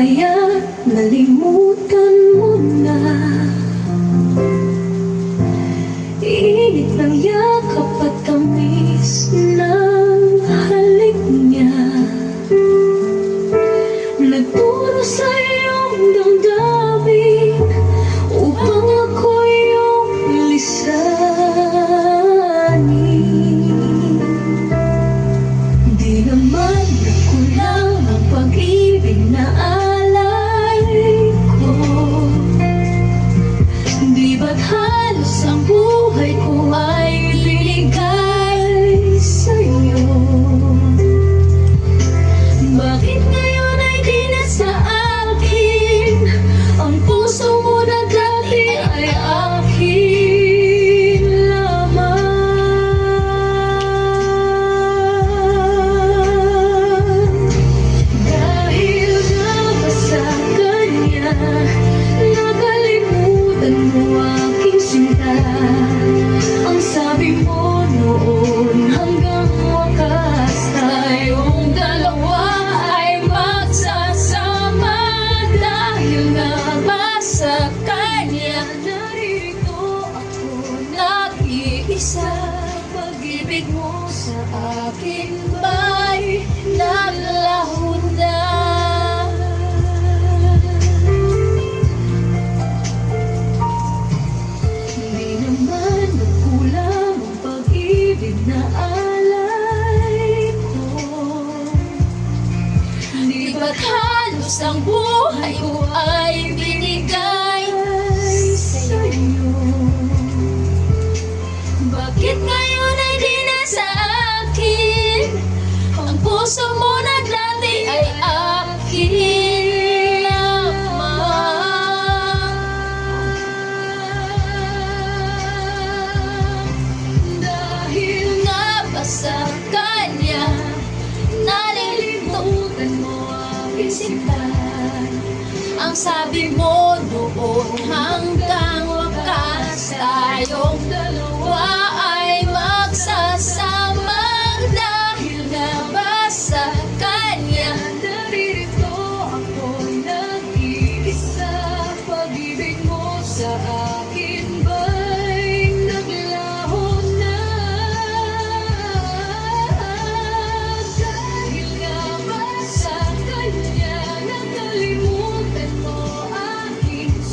kaya nalimutan mo na? Init ng yakap at tamis ng halik niya, nagturo sa iyong damdamin upang ako iyong lisanin. Di naman nakulang ang pag-ibig na alay ko. Di ba't halos ang buhay ko ay binigay sa'yo? Bakit ngayon ay di na sa akin ang puso mo na dati ay akin lamang? Dahil nga ba sa kanya nakalimutan mo aking sinta? Ang sabi mo noon hanggang wakas tayong dalawa ay magsasama. Dahil nga ba sa kanya narito ako nag-iisa? Pag-ibig mo sa akin ba'y naglaho na? Hindi naman nagkulang ang pag-ibig na alay ko. Di ba't halos ang buhay ko ay binigay sa'yo? Bakit ngayon ay di na sa akin ang puso mo na dati ay akin lamang? Dahil nga ba sa kanya nalilimutan mo aking sinta? Ang sabi mo noon hanggang wakas tayong dalawa